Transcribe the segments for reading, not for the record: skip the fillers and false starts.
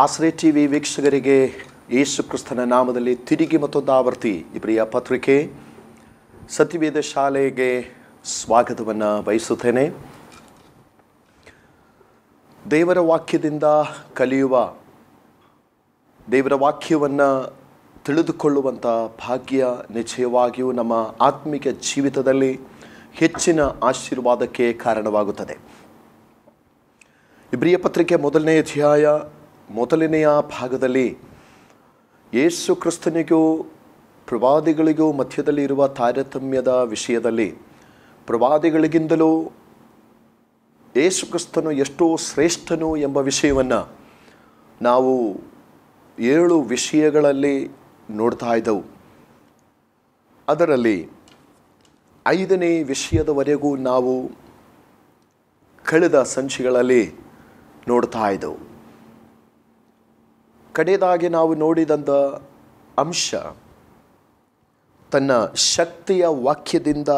ಆಶ್ರಯ ಟಿವಿ ವೀಕ್ಷಕರಿಗೆ ಯೇಸು ಕ್ರಿಸ್ತನ ನಾಮದಲ್ಲಿ ತಿರುಗಿ ಮತ್ತೊಂದು ಆವರ್ತಿ ಈ ಪ್ರಿಯ ಪತ್ರಿಕೆ ಸತ್ಯವೇದ ಶಾಲೆಗೆ ಸ್ವಾಗತವನ್ನು ಬಯಸುತ್ತೇನೆ. ದೇವರ ವಾಕ್ಯದಿಂದ ಕಲಿಯುವ, ದೇವರ ವಾಕ್ಯವನ್ನು ತಿಳಿದುಕೊಳ್ಳುವಂಥ ಭಾಗ್ಯ ನಿಶ್ಚಯವಾಗಿಯೂ ನಮ್ಮ ಆತ್ಮಿಕ ಜೀವಿತದಲ್ಲಿ ಹೆಚ್ಚಿನ ಆಶೀರ್ವಾದಕ್ಕೆ ಕಾರಣವಾಗುತ್ತದೆ. ಇಬ್ರಿಯ ಪತ್ರಿಕೆ ಮೊದಲನೇ ಅಧ್ಯಾಯ ಮೊದಲನೆಯ ಭಾಗದಲ್ಲಿ ಯೇಸು ಕ್ರಿಸ್ತನಿಗೂ ಪ್ರವಾದಿಗಳಿಗೂ ಮಧ್ಯದಲ್ಲಿ ಇರುವ ತಾರತಮ್ಯದ ವಿಷಯದಲ್ಲಿ ಪ್ರವಾದಿಗಳಿಗಿಂತಲೂ ಯೇಸು ಕ್ರಿಸ್ತನು ಎಷ್ಟೋ ಶ್ರೇಷ್ಠನು ಎಂಬ ವಿಷಯವನ್ನು ನಾವು 7 ವಿಷಯಗಳಲ್ಲಿ ನೋಡ್ತಾ ಇದ್ದೆವು. ಅದರಲ್ಲಿ 5ನೇ ವಿಷಯದವರೆಗೂ ನಾವು ಕಳೆದ ಸಂಚಿಕೆಗಳಲ್ಲಿ ನೋಡ್ತಾ ಇದ್ದೆವು. ಕಡೆಯದಾಗಿ ನಾವು ನೋಡಿದಂಥ ಅಂಶ ತನ್ನ ಶಕ್ತಿಯ ವಾಕ್ಯದಿಂದ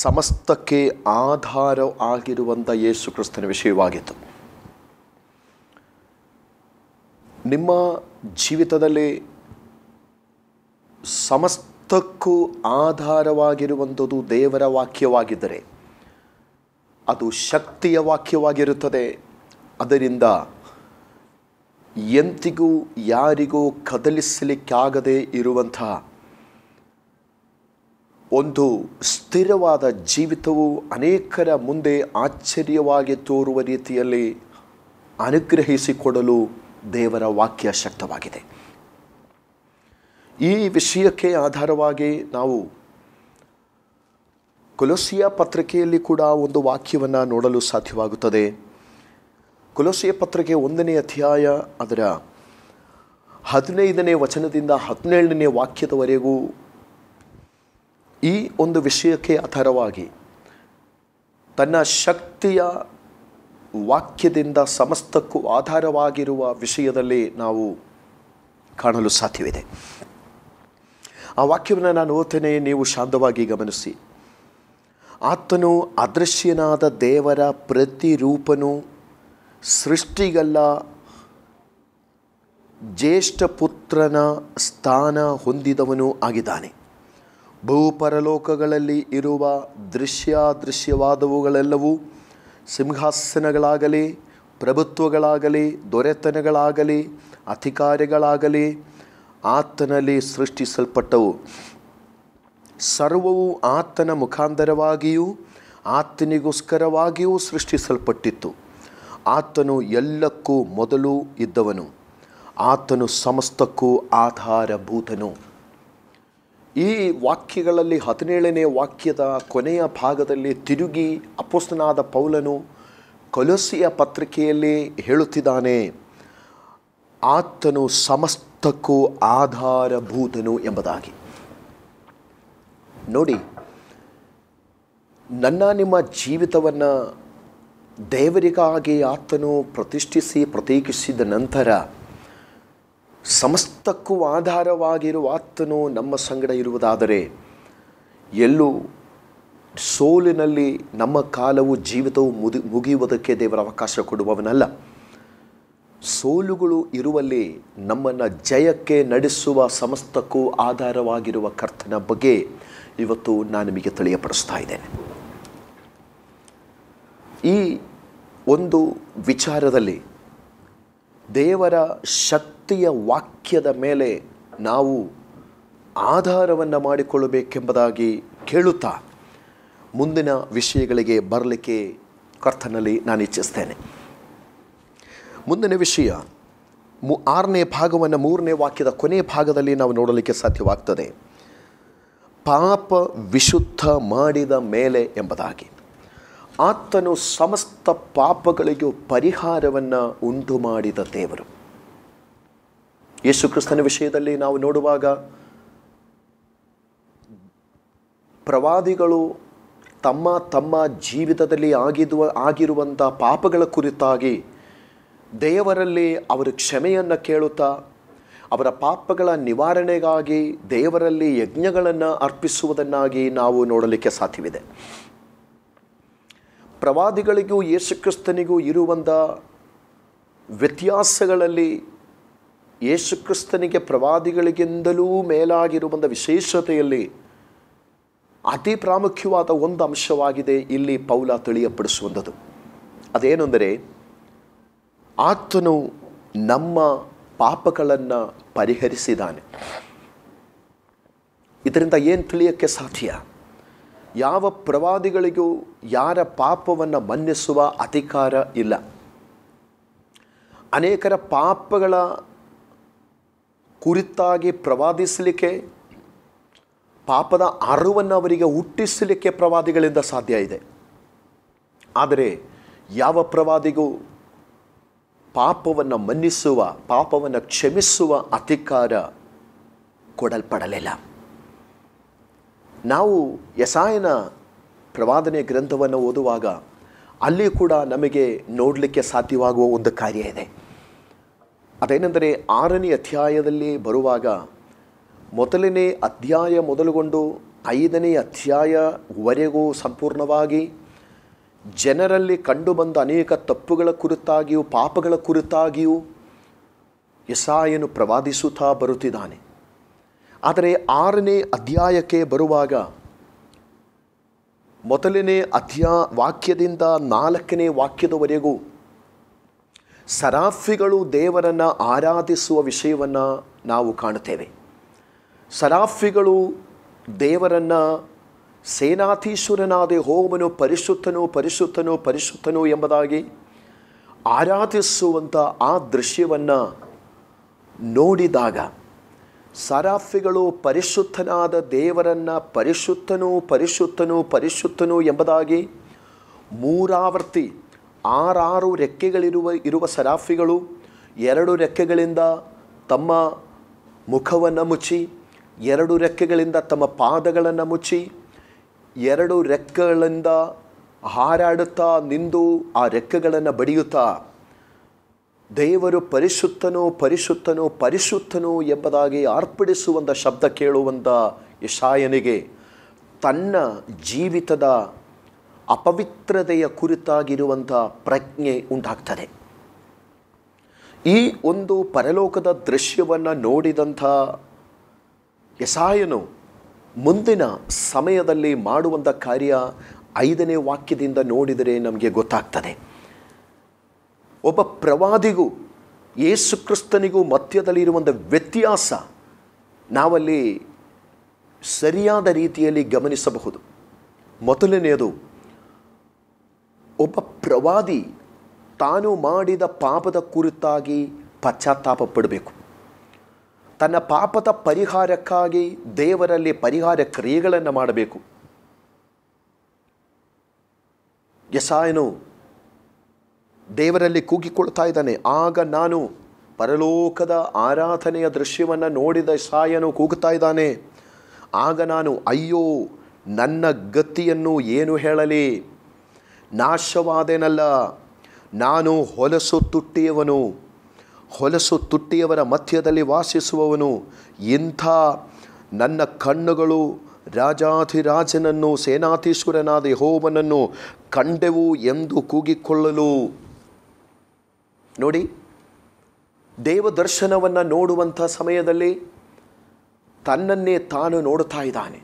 ಸಮಸ್ತಕ್ಕೆ ಆಧಾರ ಆಗಿರುವಂಥ ಯೇಸು ಕ್ರಿಸ್ತನ ವಿಷಯವಾಗಿತ್ತು. ನಿಮ್ಮ ಜೀವಿತದಲ್ಲಿ ಸಮಸ್ತಕ್ಕೂ ಆಧಾರವಾಗಿರುವಂಥದ್ದು ದೇವರ ವಾಕ್ಯವಾಗಿದ್ದರೆ ಅದು ಶಕ್ತಿಯ ವಾಕ್ಯವಾಗಿರುತ್ತದೆ. ಅದರಿಂದ ಎಂದಿಗೂ ಯಾರಿಗೂ ಕದಲಿಸಲಿಕ್ಕಾಗದೇ ಇರುವಂಥ ಒಂದು ಸ್ಥಿರವಾದ ಜೀವಿತವು ಅನೇಕರ ಮುಂದೆ ಆಶ್ಚರ್ಯವಾಗಿ ತೋರುವ ರೀತಿಯಲ್ಲಿ ಅನುಗ್ರಹಿಸಿಕೊಡಲು ದೇವರ ವಾಕ್ಯ ಶಕ್ತವಾಗಿದೆ. ಈ ವಿಷಯಕ್ಕೆ ಆಧಾರವಾಗಿ ನಾವು ಕೊಲೊಸ್ಸೆಯ ಪತ್ರಿಕೆಯಲ್ಲಿ ಕೂಡ ಒಂದು ವಾಕ್ಯವನ್ನು ನೋಡಲು ಸಾಧ್ಯವಾಗುತ್ತದೆ. ಕೊಲೊಸ್ಸೆಯ ಪತ್ರಿಕೆ 1ನೇ ಅಧ್ಯಾಯ ಅದರ 15ನೇ ವಚನದಿಂದ 17ನೇ ವಾಕ್ಯದವರೆಗೂ ಈ ಒಂದು ವಿಷಯಕ್ಕೆ ಆಧಾರವಾಗಿ ತನ್ನ ಶಕ್ತಿಯ ವಾಕ್ಯದಿಂದ ಸಮಸ್ತಕ್ಕೂ ಆಧಾರವಾಗಿರುವ ವಿಷಯದಲ್ಲಿ ನಾವು ಕಾಣಲು ಸಾಧ್ಯವಿದೆ. ಆ ವಾಕ್ಯವನ್ನು ನಾನು ಓದ್ತೇನೆ, ನೀವು ಶಾಂತವಾಗಿ ಗಮನಿಸಿ. ಆತನು ಅದೃಶ್ಯನಾದ ದೇವರ ಪ್ರತಿರೂಪನು, ಸೃಷ್ಟಿಗಲ್ಲ ಜ್ಯೇಷ್ಠ ಪುತ್ರನ ಸ್ಥಾನ ಹೊಂದಿದವನು ಆಗಿದ್ದಾನೆ. ಭೂಪರಲೋಕಗಳಲ್ಲಿ ಇರುವ ದೃಶ್ಯಾದೃಶ್ಯವಾದವುಗಳೆಲ್ಲವೂ, ಸಿಂಹಾಸನಗಳಾಗಲಿ, ಪ್ರಭುತ್ವಗಳಾಗಲಿ, ದೊರೆತನಗಳಾಗಲಿ, ಅಧಿಕಾರಿಗಳಾಗಲಿ ಆತನಲ್ಲಿ ಸೃಷ್ಟಿಸಲ್ಪಟ್ಟವು. ಸರ್ವವು ಆತನ ಮುಖಾಂತರವಾಗಿಯೂ ಆತನಿಗೋಸ್ಕರವಾಗಿಯೂ ಸೃಷ್ಟಿಸಲ್ಪಟ್ಟಿತ್ತು. ಆತನು ಎಲ್ಲಕ್ಕೂ ಮೊದಲು ಇದ್ದವನು, ಆತನು ಸಮಸ್ತಕ್ಕೂ ಆಧಾರಭೂತನು. ಈ ವಾಕ್ಯಗಳಲ್ಲಿ 17ನೇ ವಾಕ್ಯದ ಕೊನೆಯ ಭಾಗದಲ್ಲಿ ತಿರುಗಿ ಅಪೊಸ್ತಲನಾದ ಪೌಲನು ಕೊಲೊಸ್ಸೆಯ ಪತ್ರಿಕೆಯಲ್ಲಿ ಹೇಳುತ್ತಿದ್ದಾನೆ, ಆತನು ಸಮಸ್ತಕ್ಕೂ ಆಧಾರಭೂತನು ಎಂಬುದಾಗಿ. ನೋಡಿ, ನನ್ನ ನಿಮ್ಮ ಜೀವಿತವನ್ನು ದೇವರಿಗಾಗಿ ಆತನು ಪ್ರತ್ಯೇಕಿಸಿದ ನಂತರ ಸಮಸ್ತಕ್ಕೂ ಆಧಾರವಾಗಿರುವ ಆತನು ನಮ್ಮ ಸಂಗಡ ಇರುವುದಾದರೆ ಎಲ್ಲೂ ಸೋಲಿನಲ್ಲಿ ನಮ್ಮ ಕಾಲವು ಜೀವಿತವು ಮುಗಿಯುವುದಕ್ಕೆ ದೇವರ ಅವಕಾಶ ಕೊಡುವವನಲ್ಲ. ಸೋಲುಗಳು ಇರುವಲ್ಲಿ ನಮ್ಮನ್ನು ಜಯಕ್ಕೆ ನಡೆಸುವ ಸಮಸ್ತಕ್ಕೂ ಆಧಾರವಾಗಿರುವ ಕರ್ತನ ಬಗ್ಗೆ ಇವತ್ತು ನಾನು ನಿಮಗೆ ತಿಳಿಯಪಡಿಸ್ತಾ ಇದ್ದೇನೆ. ಈ ಒಂದು ವಿಚಾರದಲ್ಲಿ ದೇವರ ಶಕ್ತಿಯ ವಾಕ್ಯದ ಮೇಲೆ ನಾವು ಆಧಾರವನ್ನು ಮಾಡಿಕೊಳ್ಳಬೇಕೆಂಬುದಾಗಿ ಕೇಳುತ್ತಾ ಮುಂದಿನ ವಿಷಯಗಳಿಗೆ ಬರಲಿಕ್ಕೆ ಕರ್ತನಲ್ಲಿ ನಾನು ಇಚ್ಛಿಸ್ತೇನೆ. ಮುಂದಿನ ವಿಷಯ 6ನೇ ಭಾಗವನ್ನು 3ನೇ ವಾಕ್ಯದ ಕೊನೆಯ ಭಾಗದಲ್ಲಿ ನಾವು ನೋಡಲಿಕ್ಕೆ ಸಾಧ್ಯವಾಗ್ತದೆ. ಪಾಪ ವಿಶುದ್ಧ ಮಾಡಿದ ಮೇಲೆ ಎಂಬುದಾಗಿ ಆತನು ಸಮಸ್ತ ಪಾಪಗಳಿಗೂ ಪರಿಹಾರವನ್ನು ಉಂಟು ಮಾಡಿದ ದೇವರು. ಯೇಸು ಕ್ರಿಸ್ತನ ವಿಷಯದಲ್ಲಿ ನಾವು ನೋಡುವಾಗ ಪ್ರವಾದಿಗಳು ತಮ್ಮ ಜೀವಿತದಲ್ಲಿ ಆಗಿರುವಂಥ ಪಾಪಗಳ ಕುರಿತಾಗಿ ದೇವರಲ್ಲಿ ಅವರು ಕ್ಷಮೆಯನ್ನು ಕೇಳುತ್ತಾ ಅವರ ಪಾಪಗಳ ನಿವಾರಣೆಗಾಗಿ ದೇವರಲ್ಲಿ ಯಜ್ಞಗಳನ್ನು ಅರ್ಪಿಸುವುದನ್ನಾಗಿ ನಾವು ನೋಡಲಿಕ್ಕೆ ಸಾಧ್ಯವಿದೆ. ಪ್ರವಾದಿಗಳಿಗೂ ಯೇಸು ಕ್ರಿಸ್ತನಿಗೂ ಇರುವಂಥ ವ್ಯತ್ಯಾಸಗಳಲ್ಲಿ ಯೇಸುಕ್ರಿಸ್ತನಿಗೆ ಪ್ರವಾದಿಗಳಿಗಿಂತಲೂ ಮೇಲಾಗಿರುವಂಥ ವಿಶೇಷತೆಯಲ್ಲಿ ಅತಿ ಪ್ರಾಮುಖ್ಯವಾದ ಒಂದು ಅಂಶವಾಗಿದೆ ಇಲ್ಲಿ ಪೌಲ ತಿಳಿಯಪಡಿಸುವಂಥದ್ದು. ಅದೇನೆಂದರೆ, ಆತನು ನಮ್ಮ ಪಾಪಗಳನ್ನು ಪರಿಹರಿಸಿದ್ದಾನೆ. ಇದರಿಂದ ಏನು ತಿಳಿಯೋಕ್ಕೆ ಸಾಧ್ಯ? ಯಾವ ಪ್ರವಾದಿಗಳಿಗೂ ಯಾರ ಪಾಪವನ್ನು ಮನ್ನಿಸುವ ಅಧಿಕಾರ ಇಲ್ಲ. ಅನೇಕರ ಪಾಪಗಳ ಕುರಿತಾಗಿ ಪ್ರವಾದಿಸಲಿಕ್ಕೆ, ಪಾಪದ ಅರಿವನ್ನು ಅವರಿಗೆ ಹುಟ್ಟಿಸಲಿಕ್ಕೆ ಪ್ರವಾದಿಗಳಿಂದ ಸಾಧ್ಯ ಇದೆ. ಆದರೆ ಯಾವ ಪ್ರವಾದಿಗೂ ಪಾಪವನ್ನು ಮನ್ನಿಸುವ, ಪಾಪವನ್ನು ಕ್ಷಮಿಸುವ ಅಧಿಕಾರ ಕೊಡಲ್ಪಡಲಿಲ್ಲ. ನಾವು ಯೆಶಾಯನ ಪ್ರವಾದನೆ ಗ್ರಂಥವನ್ನು ಓದುವಾಗ ಅಲ್ಲಿ ಕೂಡ ನಮಗೆ ನೋಡಲಿಕ್ಕೆ ಸಾಧ್ಯವಾಗುವ ಒಂದು ಕಾರ್ಯ ಇದೆ. ಅದೇನೆಂದರೆ, 6ನೇ ಅಧ್ಯಾಯದಲ್ಲಿ ಬರುವಾಗ ಮೊದಲನೇ ಅಧ್ಯಾಯ ಮೊದಲುಗೊಂಡು 5ನೇ ಅಧ್ಯಾಯವರೆಗೂ ಸಂಪೂರ್ಣವಾಗಿ ಜನರಲ್ಲಿ ಕಂಡುಬಂದ ಅನೇಕ ತಪ್ಪುಗಳ ಕುರಿತಾಗಿಯೂ ಪಾಪಗಳ ಕುರಿತಾಗಿಯೂ ಯೆಶಾಯನು ಪ್ರವಾದಿಸುತ್ತಾ ಬರುತ್ತಿದ್ದಾನೆ. ಆದರೆ 6ನೇ ಅಧ್ಯಾಯಕ್ಕೆ ಬರುವಾಗ ಮೊದಲನೇ ವಾಕ್ಯದಿಂದ 4ನೇ ವಾಕ್ಯದವರೆಗೂ ಸರಾಫಿಗಳು ದೇವರನ್ನು ಆರಾಧಿಸುವ ವಿಷಯವನ್ನು ನಾವು ಕಾಣುತ್ತೇವೆ. ಸರಾಫಿಗಳು ದೇವರನ್ನು ಸೇನಾಧೀಶ್ವರನಾದ ಯೆಹೋವನು ಪರಿಶುದ್ಧನು ಪರಿಶುದ್ಧನು ಪರಿಶುದ್ಧನು ಎಂಬುದಾಗಿ ಆರಾಧಿಸುವಂಥ ಆ ದೃಶ್ಯವನ್ನು ನೋಡಿದಾಗ, ಸರಾಫಿಗಳು ಪರಿಶುದ್ಧನಾದ ದೇವರನ್ನು ಪರಿಶುದ್ಧನು ಪರಿಶುದ್ಧನು ಪರಿಶುದ್ಧನು ಎಂಬುದಾಗಿ 3 ಆವರ್ತಿ 6 ರೆಕ್ಕೆಗಳಿರುವ ಸರಾಫಿಗಳು 2 ರೆಕ್ಕೆಗಳಿಂದ ತಮ್ಮ ಮುಖವನ್ನು ಮುಚ್ಚಿ, 2 ರೆಕ್ಕೆಗಳಿಂದ ತಮ್ಮ ಪಾದಗಳನ್ನು ಮುಚ್ಚಿ, 2 ರೆಕ್ಕೆಗಳಿಂದ ಹಾರಾಡುತ್ತಾ ನಿಂದು ಆ ರೆಕ್ಕೆಗಳನ್ನು ಬಡಿಯುತ್ತಾ ದೇವರು ಪರಿಶುದ್ಧನು ಪರಿಶುದ್ಧನು ಪರಿಶುದ್ಧನು ಎಂಬುದಾಗಿ ಅರ್ಪಡಿಸುವಂಥ ಶಬ್ದ ಕೇಳುವಂಥ ಯೆಶಾಯನಿಗೆ ತನ್ನ ಜೀವಿತದ ಅಪವಿತ್ರತೆಯ ಕುರಿತಾಗಿರುವಂಥ ಪ್ರಜ್ಞೆ ಉಂಟಾಗ್ತದೆ. ಈ ಒಂದು ಪರಲೋಕದ ದೃಶ್ಯವನ್ನು ನೋಡಿದಂಥ ಯೆಶಾಯನು ಮುಂದಿನ ಸಮಯದಲ್ಲಿ ಮಾಡುವಂಥ ಕಾರ್ಯ 5ನೇ ವಾಕ್ಯದಿಂದ ನೋಡಿದರೆ ನಮಗೆ ಗೊತ್ತಾಗ್ತದೆ. ಒಬ್ಬ ಪ್ರವಾದಿಗೂ ಯೇಸುಕ್ರಿಸ್ತನಿಗೂ ಮಧ್ಯದಲ್ಲಿರುವಂಥ ವ್ಯತ್ಯಾಸ ನಾವಲ್ಲಿ ಸರಿಯಾದ ರೀತಿಯಲ್ಲಿ ಗಮನಿಸಬಹುದು. ಮೊದಲನೆಯದು, ಒಬ್ಬ ಪ್ರವಾದಿ ತಾನು ಮಾಡಿದ ಪಾಪದ ಕುರಿತಾಗಿ ಪಶ್ಚಾತ್ತಾಪ ಪಡಬೇಕು. ತನ್ನ ಪಾಪದ ಪರಿಹಾರಕ್ಕಾಗಿ ದೇವರಲ್ಲಿ ಪರಿಹಾರ ಕ್ರಿಯೆಗಳನ್ನು ಮಾಡಬೇಕು. ಯೆಶಾಯನು ದೇವರಲ್ಲಿ ಕೂಗಿಕೊಳ್ತಾ ಇದ್ದಾನೆ. ಆಗ ನಾನು ಪರಲೋಕದ ಆರಾಧನೆಯ ದೃಶ್ಯವನ್ನು ನೋಡಿದ ಯೆಶಾಯನು ಕೂಗುತ್ತಾ ಇದ್ದಾನೆ. ಆಗ ನಾನು, ಅಯ್ಯೋ ನನ್ನ ಗತಿಯನ್ನು ಏನು ಹೇಳಲಿ, ನಾಶವಾದೆನಲ್ಲ, ನಾನು ಹೊಲಸು ತುಟ್ಟಿಯವನು, ಹೊಲಸು ತುಟ್ಟಿಯವರ ಮಧ್ಯದಲ್ಲಿ ವಾಸಿಸುವವನು. ಇಂಥ ನನ್ನ ಕಣ್ಣುಗಳು ರಾಜಾಧಿರಾಜನನ್ನು ಸೇನಾಧೀಶ್ವರನಾದ ಯೆಹೋವನನ್ನು ಕಂಡೆವು ಎಂದು ಕೂಗಿಕೊಳ್ಳಲು. ನೋಡಿ, ದೇವದರ್ಶನವನ್ನು ನೋಡುವಂಥ ಸಮಯದಲ್ಲಿ ತನ್ನನ್ನೇ ತಾನು ನೋಡುತ್ತಾ ಇದ್ದಾನೆ.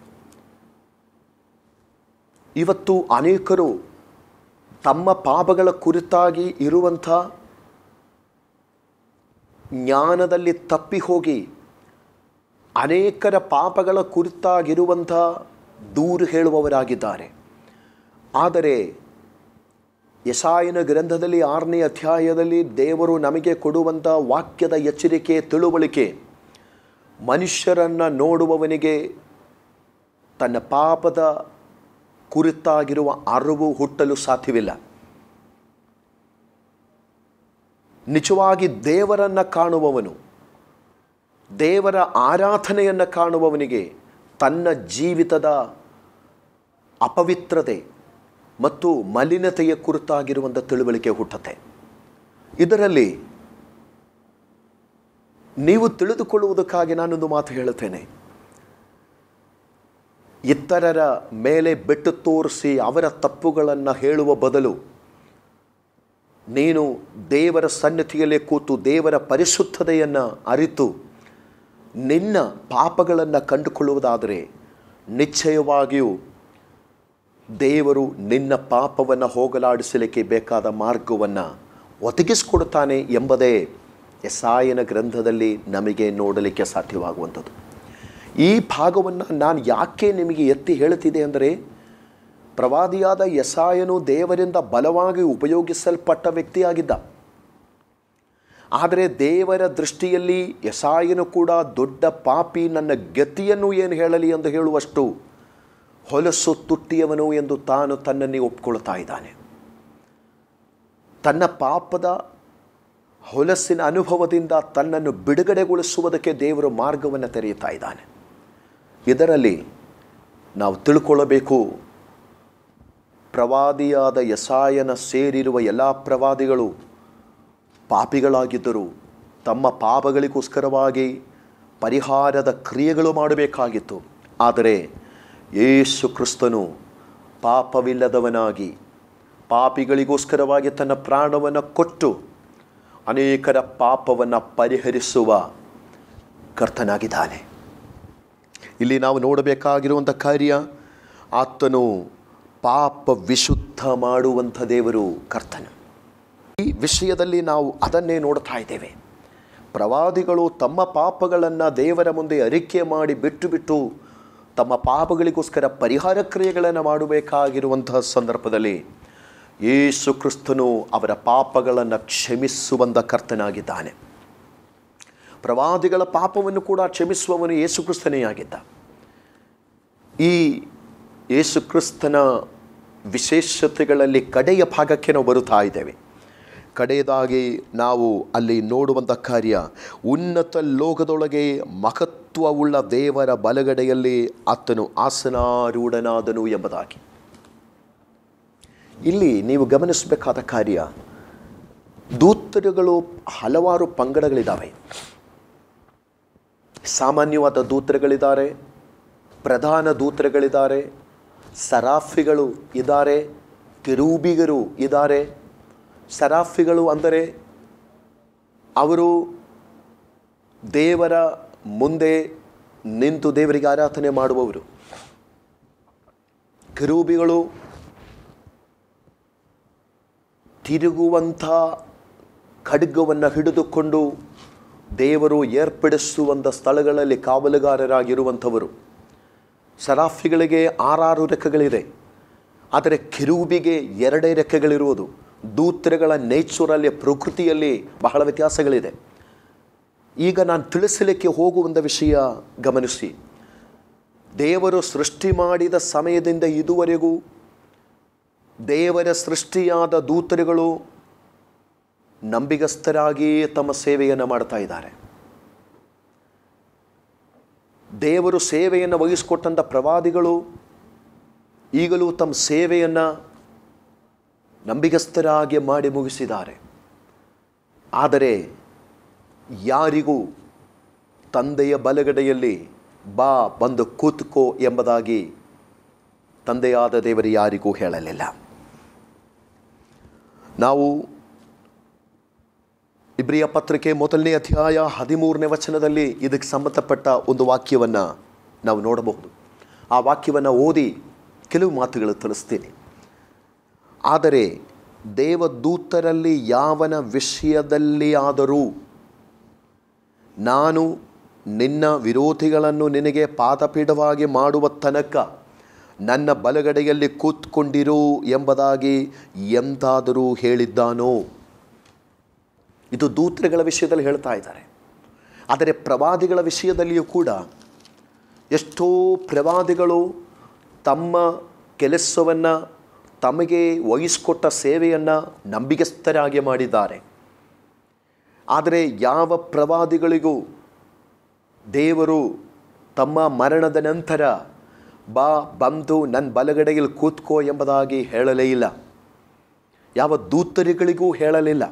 ಇವತ್ತು ಅನೇಕರು ತಮ್ಮ ಪಾಪಗಳ ಕುರಿತಾಗಿ ಇರುವಂಥ ಜ್ಞಾನದಲ್ಲಿ ತಪ್ಪಿ ಹೋಗಿ ಅನೇಕರ ಪಾಪಗಳ ಕುರಿತಾಗಿರುವಂಥ ದೂರು ಹೇಳುವವರಾಗಿದ್ದಾರೆ. ಆದರೆ ಯೆಶಾಯನ ಗ್ರಂಥದಲ್ಲಿ 6ನೇ ಅಧ್ಯಾಯದಲ್ಲಿ ದೇವರು ನಮಗೆ ಕೊಡುವಂಥ ವಾಕ್ಯದ ಎಚ್ಚರಿಕೆ, ತಿಳುವಳಿಕೆ, ಮನುಷ್ಯರನ್ನು ನೋಡುವವನಿಗೆ ತನ್ನ ಪಾಪದ ಕುರಿತಾಗಿರುವ ಅರಿವು ಹುಟ್ಟಲು ಸಾಧ್ಯವಿಲ್ಲ. ನಿಜವಾಗಿ ದೇವರನ್ನು ಕಾಣುವವನು, ದೇವರ ಆರಾಧನೆಯನ್ನು ಕಾಣುವವನಿಗೆ ತನ್ನ ಜೀವಿತದ ಅಪವಿತ್ರತೆ ಮತ್ತು ಮಲಿನತೆಯ ಕುರಿತಾಗಿರುವಂಥ ತಿಳುವಳಿಕೆ ಹುಟ್ಟುತ್ತೆ. ಇದರಲ್ಲಿ ನೀವು ತಿಳಿದುಕೊಳ್ಳುವುದಕ್ಕಾಗಿ ನಾನೊಂದು ಮಾತು ಹೇಳುತ್ತೇನೆ. ಇತರರ ಮೇಲೆ ಬೆಟ್ಟು ತೋರಿಸಿ ಅವರ ತಪ್ಪುಗಳನ್ನು ಹೇಳುವ ಬದಲು ನೀನು ದೇವರ ಸನ್ನಿಧಿಯಲ್ಲೇ ಕೂತು ದೇವರ ಪರಿಶುದ್ಧತೆಯನ್ನು ಅರಿತು ನಿನ್ನ ಪಾಪಗಳನ್ನು ಕಂಡುಕೊಳ್ಳುವುದಾದರೆ ನಿಶ್ಚಯವಾಗಿಯೂ ದೇವರು ನಿನ್ನ ಪಾಪವನ್ನು ಹೋಗಲಾಡಿಸಲಿಕ್ಕೆ ಬೇಕಾದ ಮಾರ್ಗವನ್ನು ಒದಗಿಸಿಕೊಡುತ್ತಾನೆ ಎಂಬುದೇ ಯೆಶಾಯನ ಗ್ರಂಥದಲ್ಲಿ ನಮಗೆ ನೋಡಲಿಕ್ಕೆ ಸಾಧ್ಯವಾಗುವಂಥದ್ದು. ಈ ಭಾಗವನ್ನು ನಾನು ಯಾಕೆ ನಿಮಗೆ ಎತ್ತಿ ಹೇಳುತ್ತಿದೆ ಅಂದರೆ, ಪ್ರವಾದಿಯಾದ ಯೆಶಾಯನು ದೇವರಿಂದ ಬಲವಾಗಿ ಉಪಯೋಗಿಸಲ್ಪಟ್ಟ ವ್ಯಕ್ತಿಯಾಗಿದ್ದ. ಆದರೆ ದೇವರ ದೃಷ್ಟಿಯಲ್ಲಿ ಯೆಶಾಯನು ಕೂಡ ದೊಡ್ಡ ಪಾಪಿ, ನನ್ನ ಗತಿಯನ್ನು ಏನು ಹೇಳಲಿ ಎಂದು ಹೇಳುವಷ್ಟು ಹೊಲಸು ತುಟ್ಟಿಯವನು ಎಂದು ತಾನು ತನ್ನನ್ನೇ ಒಪ್ಪಿಕೊಳ್ತಾ ಇದ್ದಾನೆ. ತನ್ನ ಪಾಪದ ಹೊಲಸಿನ ಅನುಭವದಿಂದ ತನ್ನನ್ನು ಬಿಡುಗಡೆಗೊಳಿಸುವುದಕ್ಕೆ ದೇವರು ಮಾರ್ಗವನ್ನು ತೆರೆಯುತ್ತಾ ಇದ್ದಾನೆ. ಇದರಲ್ಲಿ ನಾವು ತಿಳ್ಕೊಳ್ಳಬೇಕು, ಪ್ರವಾದಿಯಾದ ಯೆಶಾಯನ ಸೇರಿರುವ ಎಲ್ಲ ಪ್ರವಾದಿಗಳು ಪಾಪಿಗಳಾಗಿದ್ದರು. ತಮ್ಮ ಪಾಪಗಳಿಗೋಸ್ಕರವಾಗಿ ಪರಿಹಾರದ ಕ್ರಿಯೆಗಳು ಮಾಡಬೇಕಾಗಿತ್ತು. ಆದರೆ ಯೇಸು ಕ್ರಿಸ್ತನು ಪಾಪವಿಲ್ಲದವನಾಗಿ ಪಾಪಿಗಳಿಗೋಸ್ಕರವಾಗಿ ತನ್ನ ಪ್ರಾಣವನ್ನು ಕೊಟ್ಟು ಅನೇಕರ ಪಾಪವನ್ನು ಪರಿಹರಿಸುವ ಕರ್ತನಾಗಿದ್ದಾನೆ. ಇಲ್ಲಿ ನಾವು ನೋಡಬೇಕಾಗಿರುವಂಥ ಕಾರ್ಯ, ಆತನು ಪಾಪ ವಿಶುದ್ಧ ಮಾಡುವಂಥ ದೇವರು ಕರ್ತನು. ಈ ವಿಷಯದಲ್ಲಿ ನಾವು ಅದನ್ನೇ ನೋಡ್ತಾ ಇದ್ದೇವೆ. ಪ್ರವಾದಿಗಳು ತಮ್ಮ ಪಾಪಗಳನ್ನು ದೇವರ ಮುಂದೆ ಅರಿಕೆ ಮಾಡಿ ಬಿಟ್ಟು ತಮ್ಮ ಪಾಪಗಳಿಗೋಸ್ಕರ ಪರಿಹಾರ ಕ್ರಿಯೆಗಳನ್ನು ಮಾಡಬೇಕಾಗಿರುವಂತಹ ಸಂದರ್ಭದಲ್ಲಿ ಯೇಸು ಕ್ರಿಸ್ತನು ಅವರ ಪಾಪಗಳನ್ನು ಕ್ಷಮಿಸುವಂಥ ಕರ್ತನಾಗಿದ್ದಾನೆ. ಪ್ರವಾದಿಗಳ ಪಾಪವನ್ನು ಕೂಡ ಕ್ಷಮಿಸುವವನು ಯೇಸು ಕ್ರಿಸ್ತನೇ ಆಗಿದ್ದ. ಈ ಯೇಸು ಕ್ರಿಸ್ತನ ವಿಶೇಷತೆಗಳಲ್ಲಿ ಕಡೆಯ ಭಾಗಕ್ಕೆ ನಾವು ಬರುತ್ತಾ ಇದ್ದೇವೆ. ಕಡೆಯದಾಗಿ ನಾವು ಅಲ್ಲಿ ನೋಡುವಂಥ ಕಾರ್ಯ, ಉನ್ನತ ಲೋಕದೊಳಗೆ ಮಹತ್ವವುಳ್ಳ ದೇವರ ಬಲಗಡೆಯಲ್ಲಿ ಆತನು ಆಸನಾರೂಢನಾದನು ಎಂಬುದಾಗಿ. ಇಲ್ಲಿ ನೀವು ಗಮನಿಸಬೇಕಾದ ಕಾರ್ಯ, ದೂತರುಗಳು ಹಲವಾರು ಪಂಗಡಗಳಿದ್ದಾವೆ. ಸಾಮಾನ್ಯವಾದ ದೂತರುಗಳಿದ್ದಾರೆ, ಪ್ರಧಾನ ದೂತರುಗಳಿದ್ದಾರೆ, ಸರಾಫಿಗಳು ಇದ್ದಾರೆ, ಕೆರೂಬಿಗರು ಇದ್ದಾರೆ. ಸರಾಫಿಗಳು ಅಂದರೆ ಅವರು ದೇವರ ಮುಂದೆ ನಿಂತು ದೇವರಿಗೆ ಆರಾಧನೆ ಮಾಡುವವರು. ಕೆರೂಬಿಗಳು ತಿರುಗುವಂಥ ಖಡ್ಗವನ್ನು ಹಿಡಿದುಕೊಂಡು ದೇವರು ಏರ್ಪಡಿಸುವಂಥ ಸ್ಥಳಗಳಲ್ಲಿ ಕಾವಲುಗಾರರಾಗಿರುವಂಥವರು. ಸರಾಫಿಗಳಿಗೆ 6 ರೆಕ್ಕೆಗಳಿದೆ, ಆದರೆ ಕೆರೂಬಿಗೆ 2 ರೆಕ್ಕೆಗಳಿರುವುದು. ದೂತರುಗಳ ನೇಚರಲ್ಲಿ, ಪ್ರಕೃತಿಯಲ್ಲಿ ಬಹಳ ವ್ಯತ್ಯಾಸಗಳಿದೆ. ಈಗ ನಾನು ತಿಳಿಸಲಿಕ್ಕೆ ಹೋಗುವಂಥ ವಿಷಯ ಗಮನಿಸಿ. ದೇವರು ಸೃಷ್ಟಿ ಮಾಡಿದ ಸಮಯದಿಂದ ಇದುವರೆಗೂ ದೇವರ ಸೃಷ್ಟಿಯಾದ ದೂತರುಗಳು ನಂಬಿಗಸ್ತರಾಗಿ ತಮ್ಮ ಸೇವೆಯನ್ನು ಮಾಡ್ತಾ ಇದ್ದಾರೆ. ದೇವರು ಸೇವೆಯನ್ನು ವಹಿಸಿಕೊಟ್ಟಂಥ ಪ್ರವಾದಿಗಳು ಈಗಲೂ ತಮ್ಮ ಸೇವೆಯನ್ನು ನಂಬಿಗಸ್ತರಾಗಿ ಮಾಡಿ ಮುಗಿಸಿದ್ದಾರೆ. ಆದರೆ ಯಾರಿಗೂ ತಂದೆಯ ಬಲಗಡೆಯಲ್ಲಿ ಬಾ ಬಂದು ಕೂತ್ಕೋ ಎಂಬುದಾಗಿ ತಂದೆಯಾದ ದೇವರು ಯಾರಿಗೂ ಹೇಳಲಿಲ್ಲ. ನಾವು ಇಬ್ರಿಯ ಪತ್ರಿಕೆ 1ನೇ ಅಧ್ಯಾಯ 13ನೇ ವಚನದಲ್ಲಿ ಇದಕ್ಕೆ ಸಂಬಂಧಪಟ್ಟ ಒಂದು ವಾಕ್ಯವನ್ನು ನಾವು ನೋಡಬಹುದು. ಆ ವಾಕ್ಯವನ್ನು ಓದಿ ಕೆಲವು ಮಾತುಗಳು ತಿಳಿಸ್ತೀನಿ. ಆದರೆ ದೇವದೂತರಲ್ಲಿ ಯಾವನ ವಿಷಯದಲ್ಲಿ ಆದರೂ ನಾನು ನಿನ್ನ ವಿರೋಧಿಗಳನ್ನು ನಿನಗೆ ಪಾದಪೀಠವಾಗಿ ಮಾಡುವ ತನಕ ನನ್ನ ಬಲಗಡೆಯಲ್ಲಿ ಕೂತ್ಕೊಂಡಿರು ಎಂಬುದಾಗಿ ಎಂದಾದರೂ ಹೇಳಿದ್ದಾನೋ? ಇದು ದೂತರುಗಳ ವಿಷಯದಲ್ಲಿ ಹೇಳ್ತಾ ಇದ್ದಾರೆ. ಆದರೆ ಪ್ರವಾದಿಗಳ ವಿಷಯದಲ್ಲಿಯೂ ಕೂಡ ಎಷ್ಟೋ ಪ್ರವಾದಿಗಳು ತಮ್ಮ ಕೆಲಸವನ್ನು, ತಮಗೆ ವಹಿಸಿಕೊಟ್ಟ ಸೇವೆಯನ್ನು ನಂಬಿಗಸ್ತರಾಗಿ ಮಾಡಿದ್ದಾರೆ. ಆದರೆ ಯಾವ ಪ್ರವಾದಿಗಳಿಗೂ ದೇವರು ತಮ್ಮ ಮರಣದ ನಂತರ ಬಾ ಬಂದು ನನ್ನ ಬಲಗಡೆಯಲ್ಲಿ ಕೂತ್ಕೋ ಎಂಬುದಾಗಿ ಹೇಳಲೇ ಇಲ್ಲ. ಯಾವ ದೂತರುಗಳಿಗೂ ಹೇಳಲಿಲ್ಲ.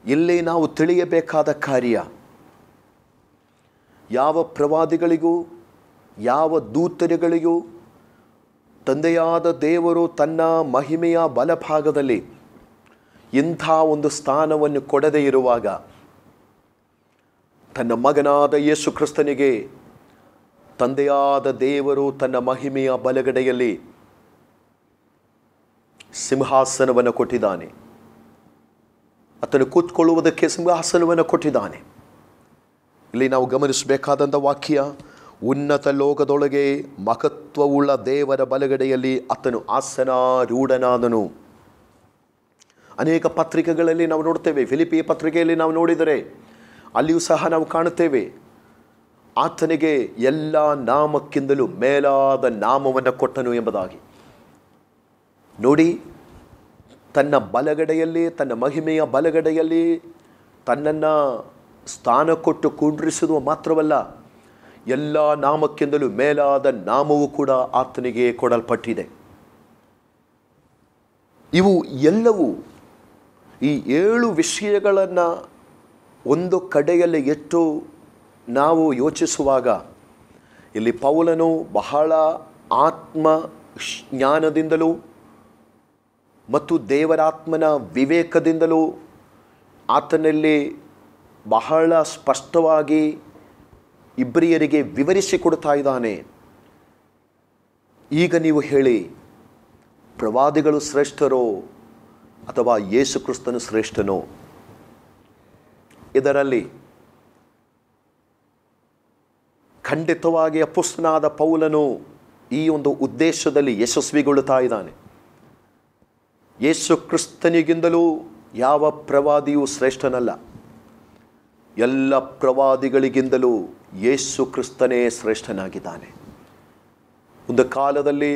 ಇಲ್ಲಿ ನಾವು ತಿಳಿಯಬೇಕಾದ ಕಾರ್ಯ, ಯಾವ ಪ್ರವಾದಿಗಳಿಗೂ ಯಾವ ದೂತರುಗಳಿಗೂ ತಂದೆಯಾದ ದೇವರು ತನ್ನ ಮಹಿಮೆಯ ಬಲಭಾಗದಲ್ಲಿ ಇಂಥ ಒಂದು ಸ್ಥಾನವನ್ನು ಕೊಡದೇ ಇರುವಾಗ ತನ್ನ ಮಗನಾದ ಯೇಸು ಕ್ರಿಸ್ತನಿಗೆ ತಂದೆಯಾದ ದೇವರು ತನ್ನ ಮಹಿಮೆಯ ಬಲಗಡೆಯಲ್ಲಿ ಸಿಂಹಾಸನವನ್ನು ಕೊಟ್ಟಿದ್ದಾನೆ. ಆತನು ಕೂತ್ಕೊಳ್ಳುವುದಕ್ಕೆ ಸಿಂಹಾಸನವನ್ನು ಕೊಟ್ಟಿದ್ದಾನೆ. ಇಲ್ಲಿ ನಾವು ಗಮನಿಸಬೇಕಾದಂಥ ವಾಕ್ಯ, ಉನ್ನತ ಲೋಕದೊಳಗೆ ಮಹತ್ವವುಳ್ಳ ದೇವರ ಬಲಗಡೆಯಲ್ಲಿ ಆತನು ಆಸನಾರೂಢನಾದನು. ಅನೇಕ ಪತ್ರಿಕೆಗಳಲ್ಲಿ ನಾವು ನೋಡ್ತೇವೆ. ಫಿಲಿಪ್ಪಿ ಪತ್ರಿಕೆಯಲ್ಲಿ ನಾವು ನೋಡಿದರೆ ಅಲ್ಲಿಯೂ ಸಹ ನಾವು ಕಾಣುತ್ತೇವೆ, ಆತನಿಗೆ ಎಲ್ಲ ನಾಮಕ್ಕಿಂತಲೂ ಮೇಲಾದ ನಾಮವನ್ನು ಕೊಟ್ಟನು ಎಂಬುದಾಗಿ. ನೋಡಿ, ತನ್ನ ಬಲಗಡೆಯಲ್ಲಿ, ತನ್ನ ಮಹಿಮೆಯ ಬಲಗಡೆಯಲ್ಲಿ ತನ್ನನ್ನು ಸ್ಥಾನ ಕೊಟ್ಟು ಕುಂಡ್ರಿಸುವುದು ಮಾತ್ರವಲ್ಲ, ಎಲ್ಲ ನಾಮಕ್ಕಿಂತಲೂ ಮೇಲಾದ ನಾಮವೂ ಕೂಡ ಆತನಿಗೆ ಕೊಡಲ್ಪಟ್ಟಿದೆ. ಇವು ಎಲ್ಲವೂ, ಈ 7 ವಿಷಯಗಳನ್ನು ಒಂದು ಕಡೆಯಲ್ಲಿ ಇಟ್ಟು ನಾವು ಯೋಚಿಸುವಾಗ, ಇಲ್ಲಿ ಪೌಲನು ಬಹಳ ಆತ್ಮ ಜ್ಞಾನದಿಂದಲೂ ಮತ್ತು ದೇವರಾತ್ಮನ ವಿವೇಕದಿಂದಲೂ ಆತನಲ್ಲಿ ಬಹಳ ಸ್ಪಷ್ಟವಾಗಿ ಇಬ್ರಿಯರಿಗೆ ವಿವರಿಸಿಕೊಡ್ತಾ ಇದ್ದಾನೆ. ಈಗ ನೀವು ಹೇಳಿ, ಪ್ರವಾದಿಗಳು ಶ್ರೇಷ್ಠರೋ ಅಥವಾ ಯೇಸು ಕ್ರಿಸ್ತನು ಶ್ರೇಷ್ಠನೋ? ಇದರಲ್ಲಿ ಖಂಡಿತವಾಗಿ ಅಪೊಸ್ತಲನಾದ ಪೌಲನು ಈ ಒಂದು ಉದ್ದೇಶದಲ್ಲಿ ಯಶಸ್ವಿಗೊಳ್ಳುತ್ತಾ ಇದ್ದಾನೆ. ಯೇಸು ಕ್ರಿಸ್ತನಿಗಿಂತಲೂ ಯಾವ ಪ್ರವಾದಿಯೂ ಶ್ರೇಷ್ಠನಲ್ಲ. ಎಲ್ಲ ಪ್ರವಾದಿಗಳಿಗಿಂತಲೂ ಯೇಸು ಕ್ರಿಸ್ತನೇ ಶ್ರೇಷ್ಠನಾಗಿದ್ದಾನೆ. ಒಂದು ಕಾಲದಲ್ಲಿ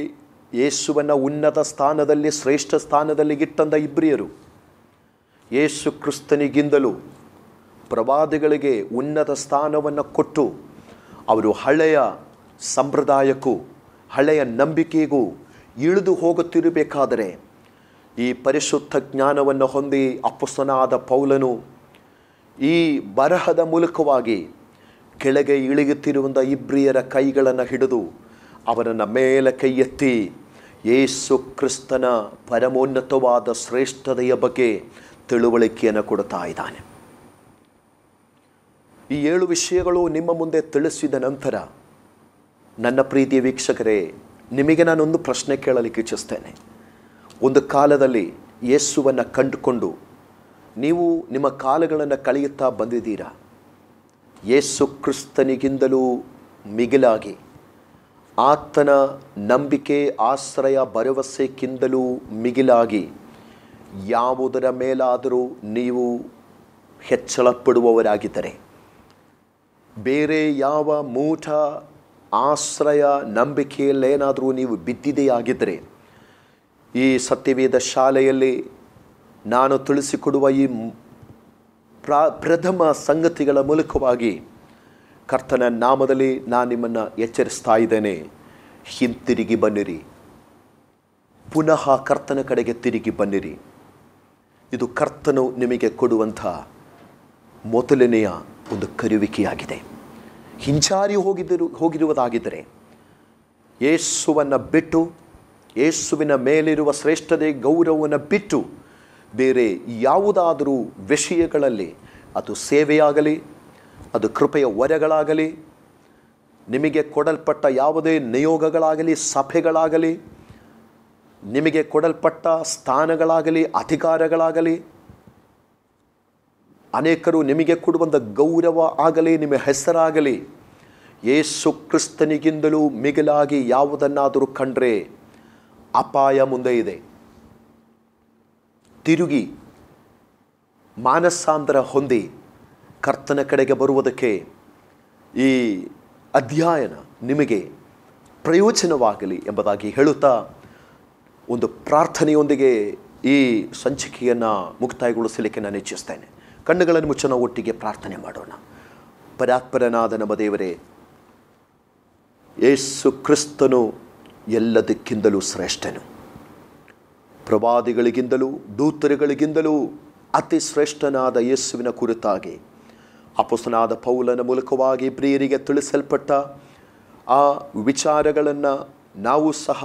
ಯೇಸುವನ್ನು ಉನ್ನತ ಸ್ಥಾನದಲ್ಲಿ, ಶ್ರೇಷ್ಠ ಸ್ಥಾನದಲ್ಲಿ ಇಟ್ಟಂಥ ಇಬ್ರಿಯರು ಯೇಸು ಕ್ರಿಸ್ತನಿಗಿಂತಲೂ ಪ್ರವಾದಿಗಳಿಗೆ ಉನ್ನತ ಸ್ಥಾನವನ್ನು ಕೊಟ್ಟು ಅವರು ಹಳೆಯ ಸಂಪ್ರದಾಯಕ್ಕೂ ಹಳೆಯ ನಂಬಿಕೆಗೂ ಇಳಿದು ಹೋಗುತ್ತಿರಬೇಕಾದರೆ, ಈ ಪರಿಶುದ್ಧ ಜ್ಞಾನವನ್ನು ಹೊಂದಿ ಅಪೊಸ್ತಲನಾದ ಪೌಲನು ಈ ಬರಹದ ಮೂಲಕವಾಗಿ ಕೆಳಗೆ ಇಳಿಯುತ್ತಿರುವಂಥ ಇಬ್ರಿಯರ ಕೈಗಳನ್ನು ಹಿಡಿದು ಅವರನ್ನು ಮೇಲೆ ಕೈ ಎತ್ತಿ ಯೇಸು ಕ್ರಿಸ್ತನ ಪರಮೋನ್ನತವಾದ ಶ್ರೇಷ್ಠತೆಯ ಬಗ್ಗೆ ತಿಳುವಳಿಕೆಯನ್ನು ಕೊಡ್ತಾ ಇದ್ದಾನೆ. ಈ 7 ವಿಷಯಗಳು ನಿಮ್ಮ ಮುಂದೆ ತಿಳಿಸಿದ ನಂತರ, ನನ್ನ ಪ್ರೀತಿಯ ವೀಕ್ಷಕರೇ, ನಿಮಗೆ ನಾನೊಂದು ಪ್ರಶ್ನೆ ಕೇಳಲಿಕ್ಕೆ ಇಚ್ಛಿಸ್ತೇನೆ. ಒಂದು ಕಾಲದಲ್ಲಿ ಯೇಸುವನ್ನು ಕಂಡುಕೊಂಡು ನೀವು ನಿಮ್ಮ ಕಾಲಗಳನ್ನು ಕಳೆಯುತ್ತಾ ಬಂದಿದ್ದೀರಾ. ಯೇಸು ಕ್ರಿಸ್ತನಿಗಿಂತಲೂ ಮಿಗಿಲಾಗಿ, ಆತನ ನಂಬಿಕೆ, ಆಶ್ರಯ, ಭರವಸೆಗಿಂತಲೂ ಮಿಗಿಲಾಗಿ ಯಾವುದರ ಮೇಲಾದರೂ ನೀವು ಹೆಚ್ಚಳ ಪಡುವವರಾಗಿದ್ದರೆ, ಬೇರೆ ಯಾವ ಮೂಢ ಆಶ್ರಯ ನಂಬಿಕೆಯಲ್ಲೇನಾದರೂ ನೀವು ಬಿದ್ದಿದೆಯಾಗಿದ್ದರೆ, ಈ ಸತ್ಯವೇದ ಶಾಲೆಯಲ್ಲಿ ನಾನು ತಿಳಿಸಿಕೊಡುವ ಈ ಪ್ರಥಮ ಸಂಗತಿಗಳ ಮೂಲಕವಾಗಿ ಕರ್ತನ ನಾಮದಲ್ಲಿ ನಾನು ನಿಮ್ಮನ್ನು ಎಚ್ಚರಿಸ್ತಾ ಇದ್ದೇನೆ. ಹಿಂತಿರುಗಿ ಬನ್ನಿರಿ, ಪುನಃ ಕರ್ತನ ಕಡೆಗೆ ತಿರುಗಿ ಬನ್ನಿರಿ. ಇದು ಕರ್ತನು ನಿಮಗೆ ಕೊಡುವಂಥ ಮೊದಲನೆಯ ಒಂದು ಕರೆಯುವಿಕೆಯಾಗಿದೆ. ಹಿಂಜಾರಿ ಹೋಗಿರುವುದಾಗಿದ್ದರೆ, ಯೇಸುವನ್ನು ಬಿಟ್ಟು, ಯೇಸುವಿನ ಮೇಲಿರುವ ಶ್ರೇಷ್ಠತೆ ಗೌರವವನ್ನು ಬಿಟ್ಟು ಬೇರೆ ಯಾವುದಾದರೂ ವಿಷಯಗಳಲ್ಲಿ, ಅದು ಸೇವೆಯಾಗಲಿ, ಅದು ಕೃಪೆಯ ವರಗಳಾಗಲಿ, ನಿಮಗೆ ಕೊಡಲ್ಪಟ್ಟ ಯಾವುದೇ ನಿಯೋಗಗಳಾಗಲಿ, ಸಭೆಗಳಾಗಲಿ, ನಿಮಗೆ ಕೊಡಲ್ಪಟ್ಟ ಸ್ಥಾನಗಳಾಗಲಿ, ಅಧಿಕಾರಗಳಾಗಲಿ, ಅನೇಕರು ನಿಮಗೆ ಕೊಡುವಂಥ ಗೌರವ ಆಗಲಿ, ನಿಮ್ಮ ಹೆಸರಾಗಲಿ, ಯೇಸು ಕ್ರಿಸ್ತನಿಗಿಂತಲೂ ಮಿಗಿಲಾಗಿ ಯಾವುದನ್ನಾದರೂ ಕಂಡ್ರೆ ಅಪಾಯ ಮುಂದೆ ಇದೆ. ತಿರುಗಿ ಮಾನಸಾಂತರ ಹೊಂದಿ ಕರ್ತನ ಕಡೆಗೆ ಬರುವುದಕ್ಕೆ ಈ ಅಧ್ಯಯನ ನಿಮಗೆ ಪ್ರಯೋಜನವಾಗಲಿ ಎಂಬುದಾಗಿ ಹೇಳುತ್ತಾ, ಒಂದು ಪ್ರಾರ್ಥನೆಯೊಂದಿಗೆ ಈ ಸಂಚಿಕೆಯನ್ನು ಮುಕ್ತಾಯಗೊಳಿಸಲಿಕ್ಕೆ ನಾನು ಇಚ್ಛಿಸ್ತೇನೆ. ಕಣ್ಣುಗಳನ್ನು ಮುಚ್ಚನ ಒಟ್ಟಿಗೆ ಪ್ರಾರ್ಥನೆ ಮಾಡೋಣ. ಪರಾತ್ಪರನಾದ ನಮ್ಮ ದೇವರೇ, ಯೇಸು ಕ್ರಿಸ್ತನು ಎಲ್ಲದಕ್ಕಿಂತಲೂ ಶ್ರೇಷ್ಠನು. ಪ್ರವಾದಿಗಳಿಗಿಂತಲೂ ದೂತರುಗಳಿಗಿಂತಲೂ ಅತಿ ಶ್ರೇಷ್ಠನಾದ ಯೇಸುವಿನ ಕುರಿತಾಗಿ ಅಪೊಸ್ತಲನಾದ ಪೌಲನ ಮೂಲಕವಾಗಿ ಪ್ರಿಯರಿಗೆ ತಿಳಿಸಲ್ಪಟ್ಟ ಆ ವಿಚಾರಗಳನ್ನು ನಾವು ಸಹ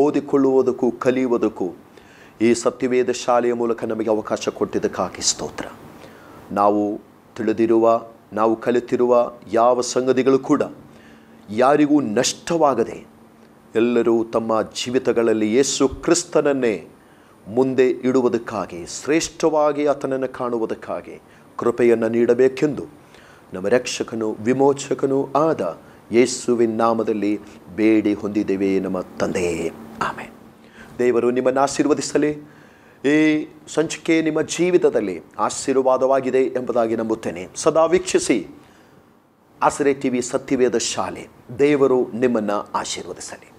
ಓದಿಕೊಳ್ಳುವುದಕ್ಕೂ ಕಲಿಯುವುದಕ್ಕೂ ಈ ಸತ್ಯವೇದ ಶಾಲೆಯ ಮೂಲಕ ನಮಗೆ ಅವಕಾಶ ಕೊಟ್ಟಿದ್ದಕ್ಕಾಗಿ ಸ್ತೋತ್ರ. ನಾವು ತಿಳಿದಿರುವ, ನಾವು ಕಲಿತಿರುವ ಯಾವ ಸಂಗತಿಗಳು ಕೂಡ ಯಾರಿಗೂ ನಷ್ಟವಾಗದೆ ಎಲ್ಲರೂ ತಮ್ಮ ಜೀವಿತಗಳಲ್ಲಿ ಯೇಸು ಕ್ರಿಸ್ತನನ್ನೇ ಮುಂದೆ ಇಡುವುದಕ್ಕಾಗಿ, ಶ್ರೇಷ್ಠವಾಗಿ ಆತನನ್ನು ಕಾಣುವುದಕ್ಕಾಗಿ ಕೃಪೆಯನ್ನು ನೀಡಬೇಕೆಂದು ನಮ್ಮ ರಕ್ಷಕನು ವಿಮೋಚಕನೂ ಆದ ಯೇಸುವಿನ ನಾಮದಲ್ಲಿ ಬೇಡಿ ಹೊಂದಿದ್ದೇವೆ ನಮ್ಮ ತಂದೆಯೇ, ಆಮೆನ್. ದೇವರು ನಿಮ್ಮನ್ನು ಆಶೀರ್ವದಿಸಲಿ. ಈ ಸಂಚಿಕೆ ನಿಮ್ಮ ಜೀವಿತದಲ್ಲಿ ಆಶೀರ್ವಾದವಾಗಿದೆ ಎಂಬುದಾಗಿ ನಂಬುತ್ತೇನೆ. ಸದಾ ವೀಕ್ಷಿಸಿ ಆಸರೆ ಟಿವಿ ಸತ್ಯವೇದ ಶಾಲೆ. ದೇವರು ನಿಮ್ಮನ್ನು ಆಶೀರ್ವದಿಸಲಿ.